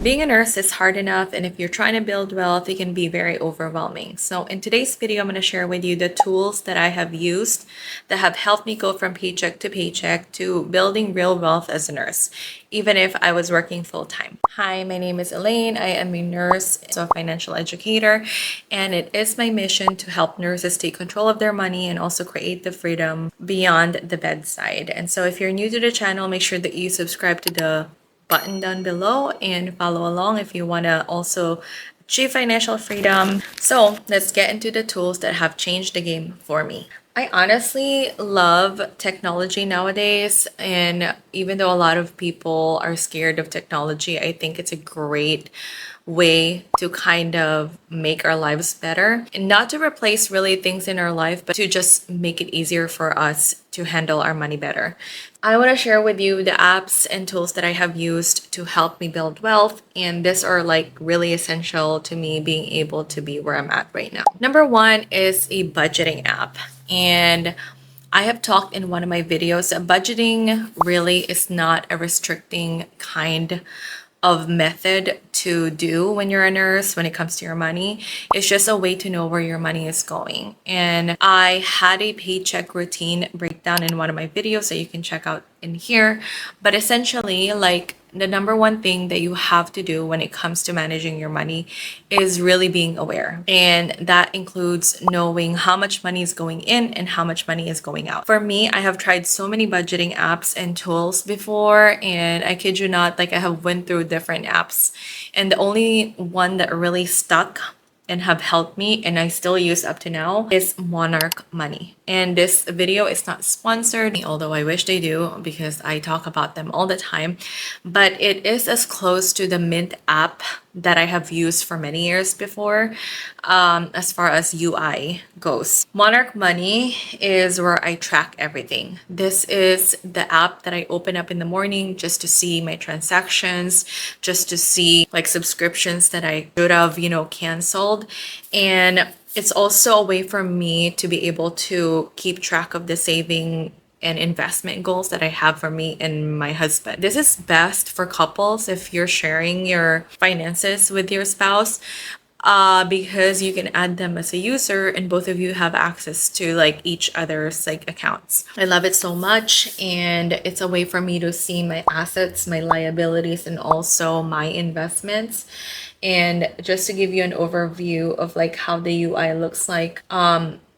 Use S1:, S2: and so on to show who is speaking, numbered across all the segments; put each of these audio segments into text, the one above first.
S1: Being a nurse is hard enough, and if you're trying to build wealth, it can be very overwhelming. So in today's video, I'm going to share with you the tools that I have used that have helped me go from paycheck to paycheck to building real wealth as a nurse, even if I was working full-time. Hi, my name is Elaine. I am a nurse, so a financial educator, and it is my mission to help nurses take control of their money and also create the freedom beyond the bedside. And so if you're new to the channel, make sure that you subscribe to the button down below and follow along if you want to also achieve financial freedom. So let's get into the tools that have changed the game for me. I honestly love technology nowadays, and even though a lot of people are scared of technology, I think it's a great way to kind of make our lives better, and not to replace really things in our life, but to just make it easier for us to handle our money better. I want to share with you the apps and tools that I have used to help me build wealth, and these are like really essential to me being able to be where I'm at right now. Number one is a budgeting app, and I have talked in one of my videos that budgeting really is not a restricting kind of method to do when you're a nurse when it comes to your money. It's just a way to know where your money is going. And I had a paycheck routine breakdown in one of my videos that you can check out in here. But essentially, like, the number one thing that you have to do when it comes to managing your money is really being aware. And that includes knowing how much money is going in and how much money is going out. For me, I have tried so many budgeting apps and tools before, and I kid you not, like, I have went through different apps. And the only one that really stuck and have helped me and I still use up to now is Monarch Money. And this video is not sponsored, although I wish they do because I talk about them all the time. But it is as close to the Mint app that I have used for many years before, as far as UI goes. Monarch Money is where I track everything. This is the app that I open up in the morning just to see my transactions, just to see like subscriptions that I should have, canceled. And it's also a way for me to be able to keep track of the saving and investment goals that I have for me and my husband. This is best for couples if you're sharing your finances with your spouse, because you can add them as a user and both of you have access to like each other's like accounts. I love it so much, and it's a way for me to see my assets, my liabilities, and also my investments. And just to give you an overview of like how the UI looks like,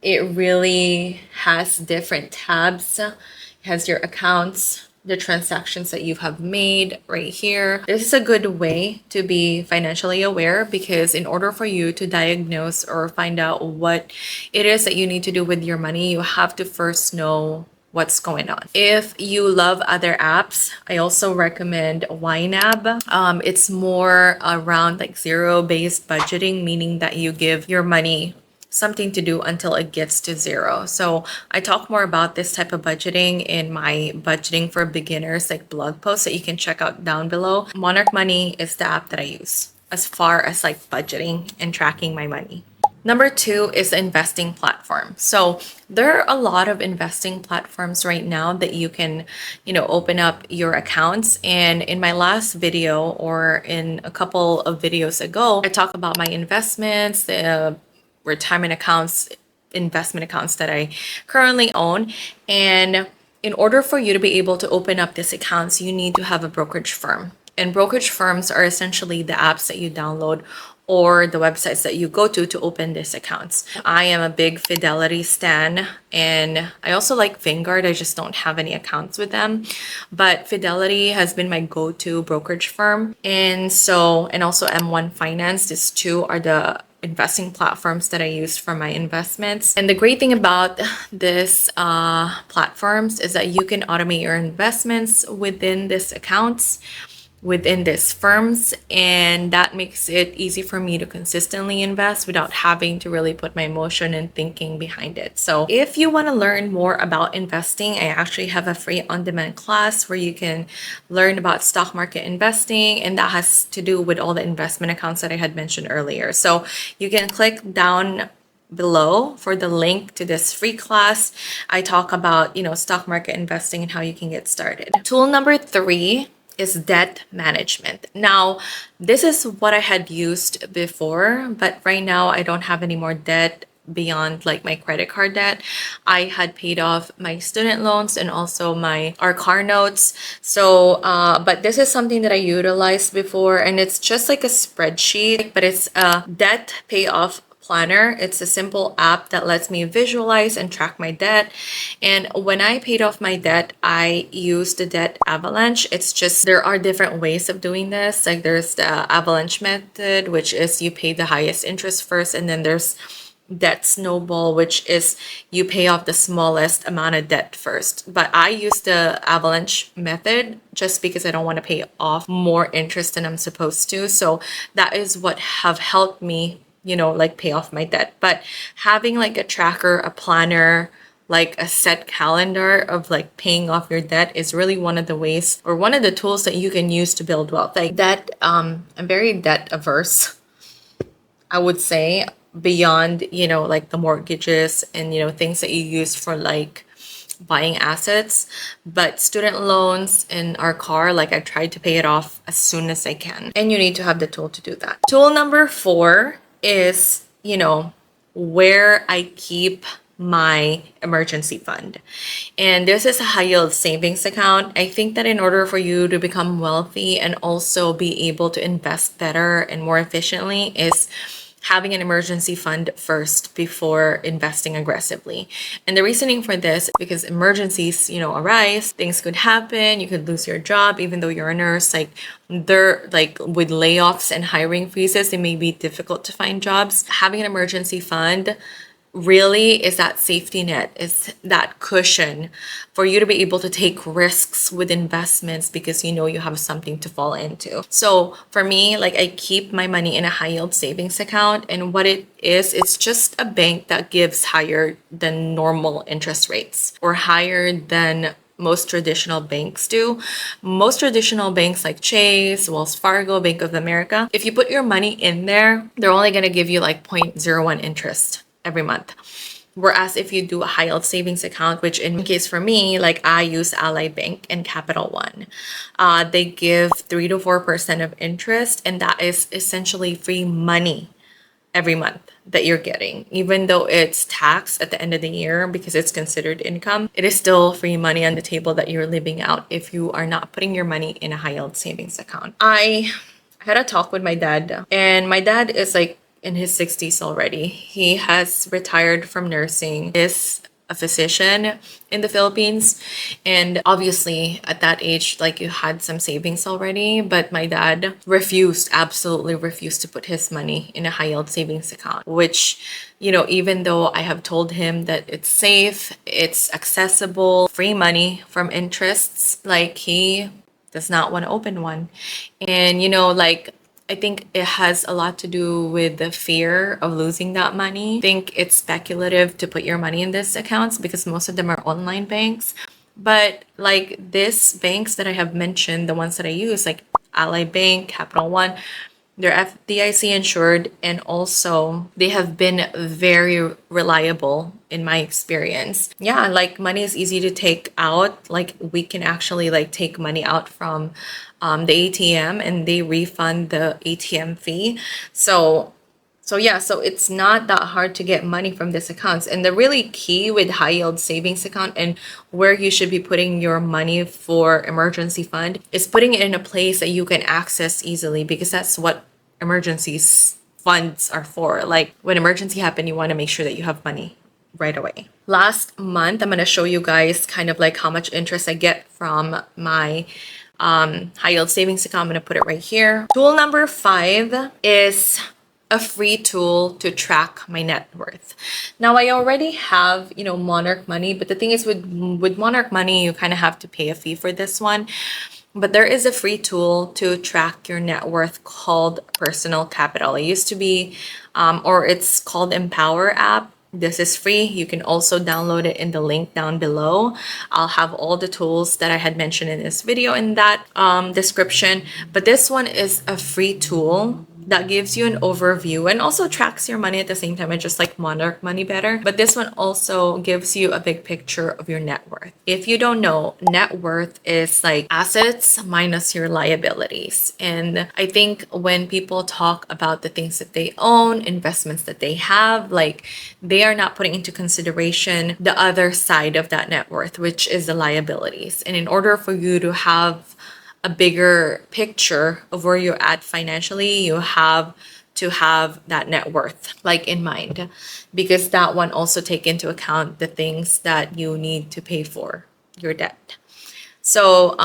S1: it really has different tabs. It has your accounts, the transactions that you have made right here. This is a good way to be financially aware, because in order for you to diagnose or find out what it is that you need to do with your money, you have to first know what's going on. If you love other apps, I also recommend YNAB. It's more around like zero-based budgeting, meaning that you give your money something to do until it gets to zero. So I talk more about this type of budgeting in my budgeting for beginners like blog post that you can check out down below. Monarch Money is the app that I use as far as like budgeting and tracking my money. Number two is the investing platform. So there are a lot of investing platforms right now that you can, open up your accounts. And in my last video, or in a couple of videos ago, I talk about my investments, the retirement accounts, investment accounts that I currently own. And in order for you to be able to open up these accounts, you need to have a brokerage firm. And brokerage firms are essentially the apps that you download or the websites that you go to open these accounts. I am a big Fidelity stan, and I also like Vanguard. I just don't have any accounts with them. But Fidelity has been my go-to brokerage firm. And also M1 Finance. These two are the investing platforms that I use for my investments. And the great thing about this platforms is that you can automate your investments within these accounts, within these firms, and that makes it easy for me to consistently invest without having to really put my emotion and thinking behind it. So if you want to learn more about investing, I actually have a free on-demand class where you can learn about stock market investing, and that has to do with all the investment accounts that I had mentioned earlier. So you can click down below for the link to this free class. I talk about, stock market investing and how you can get started. Tool number three is debt management. Now, this is what I had used before, but right now I don't have any more debt beyond like my credit card debt. I had paid off my student loans and also our car notes. So, but this is something that I utilized before, and it's just like a spreadsheet, but it's a debt payoff planner. It's a simple app that lets me visualize and track my debt. And when I paid off my debt, I used the debt avalanche. It's just there are different ways of doing this. Like there's the avalanche method, which is you pay the highest interest first, and then there's debt snowball, which is you pay off the smallest amount of debt first. But I use the avalanche method just because I don't want to pay off more interest than I'm supposed to. So that is what have helped me, like pay off my debt. But having like a tracker, a planner, like a set calendar of like paying off your debt is really one of the ways or one of the tools that you can use to build wealth. Like that, I'm very debt averse, I would say, beyond, like the mortgages and, things that you use for like buying assets. But student loans and our car, like I tried to pay it off as soon as I can. And you need to have the tool to do that. Tool number 4 is, where I keep my emergency fund. And this is a high yield savings account. I think that in order for you to become wealthy and also be able to invest better and more efficiently is having an emergency fund first before investing aggressively. And the reasoning for this, because emergencies, arise, things could happen, you could lose your job, even though you're a nurse, like they're like with layoffs and hiring freezes, it may be difficult to find jobs. Having an emergency fund really is that safety net, is that cushion for you to be able to take risks with investments because you have something to fall into. So for me, like I keep my money in a high yield savings account, and what it is, it's just a bank that gives higher than normal interest rates or higher than most traditional banks do. Most traditional banks like Chase, Wells Fargo, Bank of America, if you put your money in there, they're only going to give you like 0.01 interest every month. Whereas if you do a high yield savings account, which in case for me, like I use Ally Bank and Capital One, they give 3 to 4% of interest, and that is essentially free money every month that you're getting. Even though it's taxed at the end of the year because it's considered income, it is still free money on the table that you're living out if you are not putting your money in a high yield savings account. I had a talk with my dad, and my dad is like in his 60s already. He has retired from nursing, is a physician in the Philippines, and obviously at that age, like you had some savings already, but my dad absolutely refused to put his money in a high yield savings account, which, even though I have told him that it's safe, it's accessible, free money from interests, like he does not want to open one. And like I think it has a lot to do with the fear of losing that money. I think it's speculative to put your money in these accounts because most of them are online banks. But like these banks that I have mentioned, the ones that I use, like Ally Bank, Capital One, they're FDIC insured, and also they have been very reliable in my experience. Yeah, like money is easy to take out. Like we can actually like take money out from the ATM, and they refund the ATM fee. So yeah, so it's not that hard to get money from these accounts. And the really key with high yield savings account and where you should be putting your money for emergency fund is putting it in a place that you can access easily, because that's what emergencies funds are for. Like when emergency happen, you want to make sure that you have money right away. Last month, I'm going to show you guys kind of like how much interest I get from my high yield savings account. I'm going to put it right here. Tool number 5 is a free tool to track my net worth. Now I already have, Monarch Money, but the thing is with Monarch Money, you kind of have to pay a fee for this one. But there is a free tool to track your net worth called Personal Capital. It used to be, or it's called Empower app. This is free. You can also download it in the link down below. I'll have all the tools that I had mentioned in this video in that description. But this one is a free tool that gives you an overview and also tracks your money at the same time and just like monitor money better. But this one also gives you a big picture of your net worth. If you don't know, net worth is like assets minus your liabilities. And I think when people talk about the things that they own, investments that they have, like they are not putting into consideration the other side of that net worth, which is the liabilities. And in order for you to have a bigger picture of where you're at financially, you have to have that net worth like in mind, because that one also take into account the things that you need to pay for your debt. So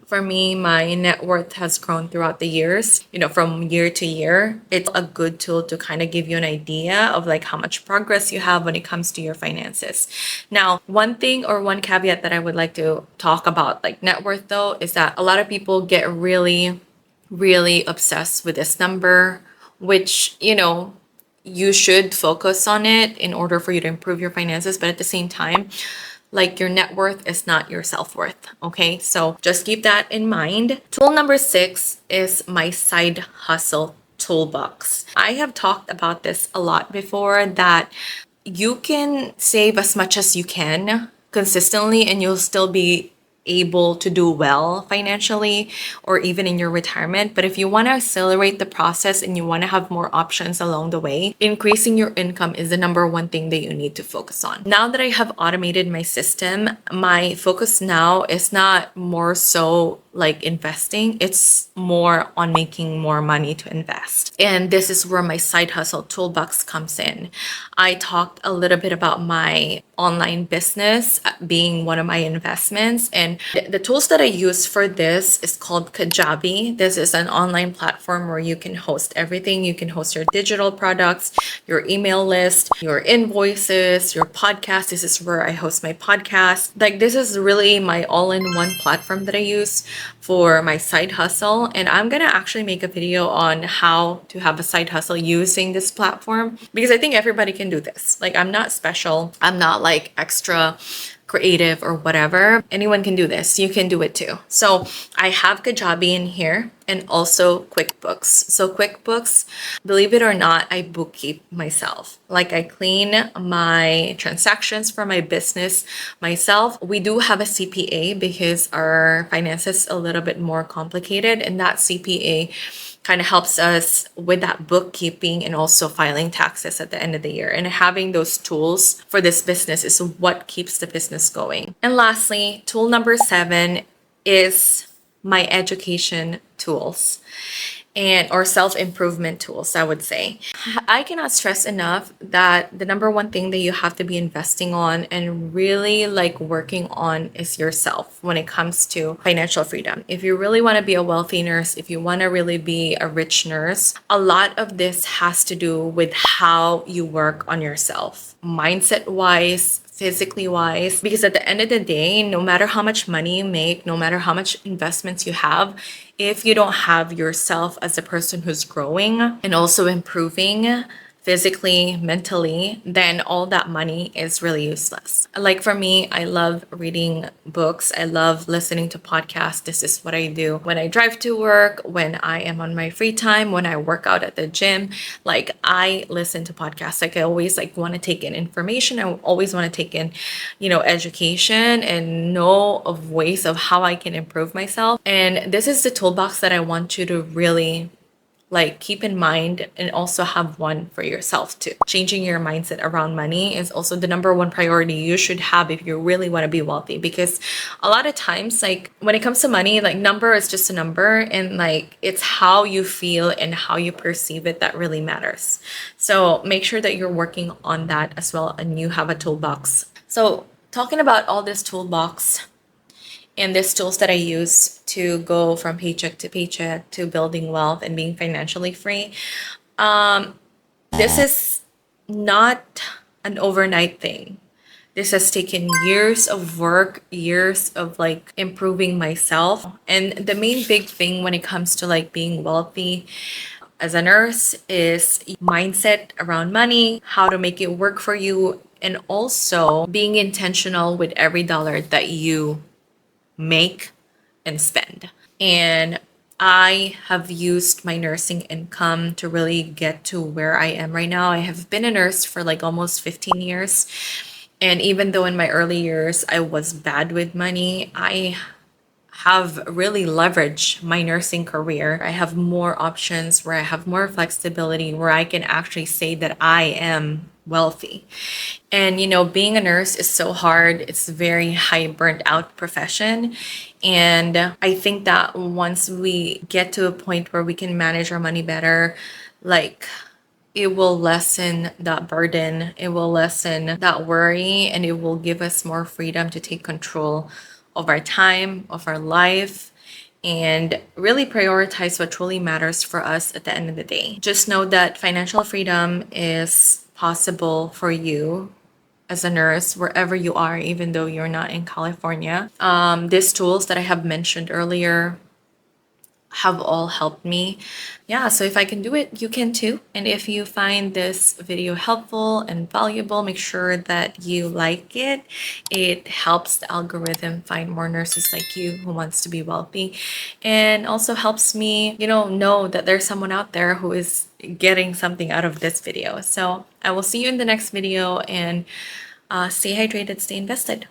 S1: for me, my net worth has grown throughout the years, from year to year. It's a good tool to kind of give you an idea of like how much progress you have when it comes to your finances. Now, one thing or one caveat that I would like to talk about like net worth though, is that a lot of people get really, really obsessed with this number, which, you should focus on it in order for you to improve your finances. But at the same time, like your net worth is not your self-worth. Okay, so just keep that in mind. Tool number 6 is my side hustle toolbox. I have talked about this a lot before, that you can save as much as you can consistently and you'll still be able to do well financially or even in your retirement. But if you want to accelerate the process and you want to have more options along the way, increasing your income is the number one thing that you need to focus on. Now that I have automated my system, my focus now is not more so like investing, it's more on making more money to invest. And this is where my side hustle toolbox comes in. I talked a little bit about my online business being one of my investments, and the tools that I use for this is called Kajabi. This is an online platform where you can host everything. You can host your digital products, your email list, your invoices, your podcast. This is where I host my podcast. Like this is really my all-in-one platform that I use for my side hustle. And I'm gonna actually make a video on how to have a side hustle using this platform, because I think everybody can do this. Like I'm not special. I'm not like extra creative or whatever. Anyone can do this. You can do it too. So I have Kajabi in here and also QuickBooks. So QuickBooks, believe it or not, I bookkeep myself. Like I clean my transactions for my business myself. We do have a CPA because our finances a little bit more complicated, and that CPA kind of helps us with that bookkeeping and also filing taxes at the end of the year. And having those tools for this business is what keeps the business going. And lastly, tool number 7 is my education tools or self-improvement tools, I would say. I cannot stress enough that the number one thing that you have to be investing on and really like working on is yourself when it comes to financial freedom. If you really want to be a wealthy nurse, if you want to really be a rich nurse, a lot of this has to do with how you work on yourself, mindset wise, physically wise, because at the end of the day, no matter how much money you make, no matter how much investments you have, if you don't have yourself as a person who's growing and also improving physically, mentally, then all that money is really useless. Like for me, I love reading books. I love listening to podcasts. This is what I do when I drive to work, when I am on my free time, when I work out at the gym. Like I listen to podcasts. Like I always like want to take in information. I always want to take in, education and know of ways of how I can improve myself. And this is the toolbox that I want you to really like keep in mind and also have one for yourself too. Changing your mindset around money is also the number one priority you should have if you really want to be wealthy, because a lot of times like when it comes to money, like number is just a number, and like it's how you feel and how you perceive it that really matters. So make sure that you're working on that as well and you have a toolbox. So talking about all this toolbox and these tools that I use to go from paycheck to paycheck to building wealth and being financially free, this is not an overnight thing. This has taken years of work, years of like improving myself. And the main big thing when it comes to like being wealthy as a nurse is mindset around money, how to make it work for you, and also being intentional with every dollar that you make and spend. And I have used my nursing income to really get to where I am right now. I have been a nurse for like almost 15 years. And even though in my early years I was bad with money, I have really leveraged my nursing career. I have more options where I have more flexibility, where I can actually say that I am wealthy. And being a nurse is so hard. It's a very high burnt out profession. And I think that once we get to a point where we can manage our money better, like it will lessen that burden, it will lessen that worry, and it will give us more freedom to take control of our time, of our life, and really prioritize what truly matters for us at the end of the day. Just know that financial freedom is possible for you as a nurse wherever you are, even though you're not in California. These tools that I have mentioned earlier have all helped me. Yeah, so if I can do it, you can too. And if you find this video helpful and valuable, make sure that you like it. It helps the algorithm find more nurses like you who wants to be wealthy, and also helps me, know that there's someone out there who is getting something out of this video. So I will see you in the next video, and stay hydrated, stay invested.